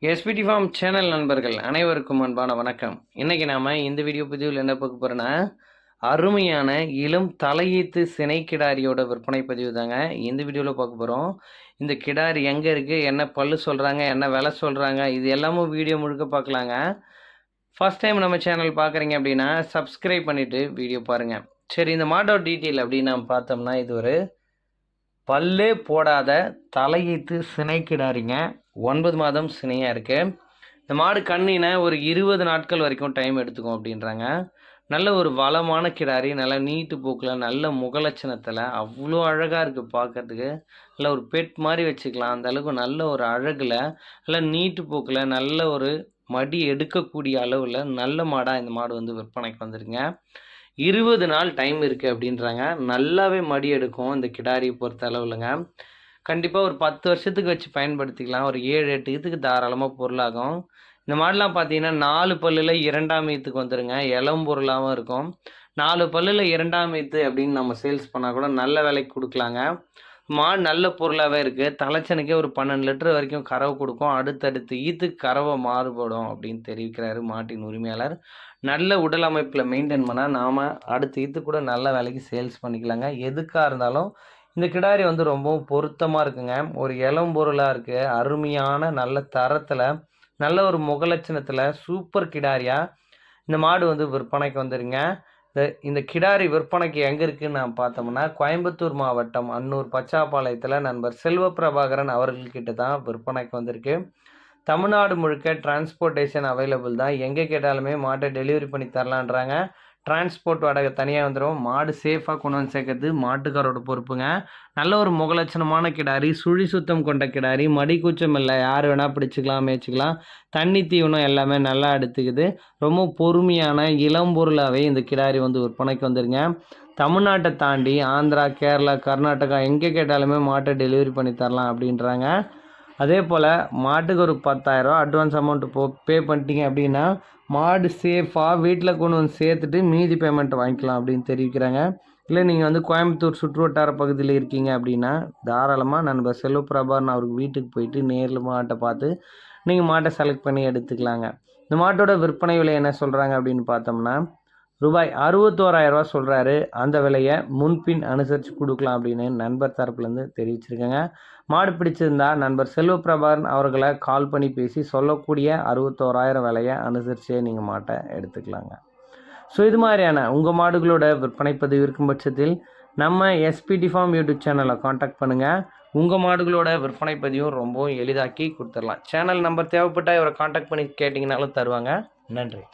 SPD form channel நண்பர்கள் அனைவருக்கும் அன்பான வணக்கம். இன்றைக்கி நாம் இந்த வீடியோ பதிவில் என்ன பார்க்க போகிறோன்னா, அருமையான இளம் தலையீத்து சினை கிடாரியோட விற்பனை பதிவு தாங்க இந்த வீடியோவில் பார்க்க போகிறோம். இந்த கிடாரி எங்கே இருக்குது, என்ன பல்லு சொல்கிறாங்க, என்ன விலை சொல்கிறாங்க, இது எல்லாமும் வீடியோ முழுக்க பார்க்கலாங்க. ஃபஸ்ட் டைம் நம்ம சேனல் பார்க்குறீங்க அப்படின்னா சப்ஸ்கிரைப் பண்ணிவிட்டு வீடியோ பாருங்கள். சரி, இந்த மாடோட டீட்டெயில் அப்படின்னு நம்ம பார்த்தோம்னா, இது ஒரு பல்லே போடாத தலையீத்து சினை கிடாரிங்க. 9 மாதம் சினையாக இருக்குது. இந்த மாடு கண்ணின ஒரு 20 நாட்கள் வரைக்கும் டைம் எடுத்துக்கும் அப்படின்றாங்க. நல்ல ஒரு வளமான கிடாரி, நல்ல நீட்டு போக்கில், நல்ல முகலட்சணத்தில், அவ்வளோ அழகாக இருக்குது பார்க்கறதுக்கு. நல்ல ஒரு பெட் மாதிரி வச்சுக்கலாம் அந்த அளவுக்கு. நல்ல ஒரு அழகில், நல்ல நீட்டு போக்கில், நல்ல ஒரு மடி எடுக்கக்கூடிய அளவில் நல்ல மாடாக இந்த மாடு வந்து விற்பனைக்கு வந்துருங்க. 20 நாள் டைம் இருக்குது அப்படின்றாங்க. நல்லாவே மடி எடுக்கும் இந்த கிடாரியை பொறுத்த அளவுலங்க. கண்டிப்பாக ஒரு 10 வருஷத்துக்கு வச்சு பயன்படுத்திக்கலாம். ஒரு 7-8 ஈத்துக்கு தாராளமாக பொருளாகும். இந்த மாடெலாம் பார்த்தீங்கன்னா 4 பல்லில் 2ஆம் ஈத்துக்கு வந்துடுங்க. இளம் பொருளாகவும் இருக்கும். 4 பல்லில் 2ஆம் ஈத்து அப்படின்னு நம்ம சேல்ஸ் பண்ணால் கூட நல்ல விலைக்கு கொடுக்கலாங்க. மாடு நல்ல பொருளாகவே இருக்குது. தலைச்சனுக்கே ஒரு 12 லிட்டர் வரைக்கும் கறவை கொடுக்கும். அடுத்தடுத்து ஈத்துக்கு கறவை மாறுபடும் அப்படின்னு தெரிவிக்கிறாரு மாட்டின் உரிமையாளர். நல்ல உடல் அமைப்பில் மெயின்டைன் பண்ணால் நாம் அடுத்த ஈத்து கூட நல்ல விலைக்கு சேல்ஸ் பண்ணிக்கலாங்க. எதுக்காக இருந்தாலும் இந்த கிடாரி வந்து ரொம்பவும் பொருத்தமாக இருக்குங்க. ஒரு இளம் பொருளாக இருக்குது. அருமையான நல்ல தரத்தில், நல்ல ஒரு முகலட்சணத்தில், சூப்பர் கிடாரியாக இந்த மாடு வந்து விற்பனைக்கு வந்துடுங்க. இந்த கிடாரி விற்பனைக்கு எங்கே இருக்குதுன்னு நான் பார்த்தோம்னா, கோயம்புத்தூர் மாவட்டம் அன்னூர் பச்சாப்பாளையத்தில் நண்பர் செல்வ பிரபாகரன் அவர்கள்கிட்ட தான் விற்பனைக்கு வந்திருக்கு. தமிழ்நாடு முழுக்க டிரான்ஸ்போர்ட்டேஷன் அவைலபிள் தான். எங்கே கேட்டாலுமே மாட்டை டெலிவரி பண்ணி தரலான்றாங்க. டிரான்ஸ்போர்ட் வாடகை தனியாக வந்துடும். மாடு சேஃபாக கொண்டு வந்து சேர்க்கறது மாட்டுக்காரோட பொறுப்புங்க. நல்ல ஒரு முகலட்சணமான கிடாரி, சுழி சுத்தம் கொண்ட கிடாரி, மடி கூச்சம் இல்லை, யார் வேணால் பிடிச்சிக்கலாம், மேய்ச்சிக்கலாம். தண்ணி தீவனம் எல்லாமே நல்லா எடுத்துக்குது. ரொம்ப பொறுமையான இளம்பொருளாகவே இந்த கிடாரி வந்து விற்பனைக்கு வந்துருங்க. தமிழ்நாட்டை தாண்டி ஆந்திரா, கேரளா, கர்நாடகா எங்கே கேட்டாலுமே மாட்டை டெலிவரி பண்ணி தரலாம் அப்படின்றாங்க. அதே போல் மாட்டுக்கு ஒரு 10,000 அட்வான்ஸ் அமௌண்ட்டு பே பண்ணிட்டீங்க அப்படின்னா மாடு சேஃபாக வீட்டில் கொண்டு வந்து சேர்த்துட்டு மீதி பேமெண்ட் வாங்கிக்கலாம் அப்படின்னு தெரிவிக்கிறாங்க. இல்லை நீங்கள் வந்து கோயம்புத்தூர் சுற்றுவட்டார பகுதியில் இருக்கீங்க அப்படின்னா தாராளமாக நண்பர் செல்வப்பிரபாகரன் அவருக்கு வீட்டுக்கு போயிட்டு நேரில் மாட்டை பார்த்து நீங்கள் மாட்டை செலக்ட் பண்ணி எடுத்துக்கலாங்க. இந்த மாட்டோட விற்பனை விலை என்ன சொல்கிறாங்க அப்படின்னு பார்த்தோம்னா, ரூபாய் 61,000 சொல்கிறாரு. அந்த விலையை முன்பின் அனுசரித்து கொடுக்கலாம் அப்படின்னு நண்பர் தரப்புலேருந்து தெரிவிச்சிருக்கேங்க. மாடு பிடிச்சிருந்தா நண்பர் செல்வப்பிரபாகரன் அவர்களை கால் பண்ணி பேசி சொல்லக்கூடிய 61,000 விலையை அனுசரித்தே நீங்கள் மாட்டை எடுத்துக்கலாங்க. ஸோ இது மாதிரியான உங்கள் மாடுகளோட விற்பனை பதிவு இருக்கும் பட்சத்தில் நம்ம எஸ்பிடி ஃபார்ம் யூடியூப் சேனலை காண்டாக்ட் பண்ணுங்கள். உங்கள் மாடுகளோட விற்பனை பதிவும் ரொம்பவும் எளிதாக்கி கொடுத்துடலாம். சேனல் நம்பர் தேவைப்பட்டால் இவரை காண்டாக்ட் பண்ணி கேட்டிங்கனாலும் தருவாங்க. நன்றி.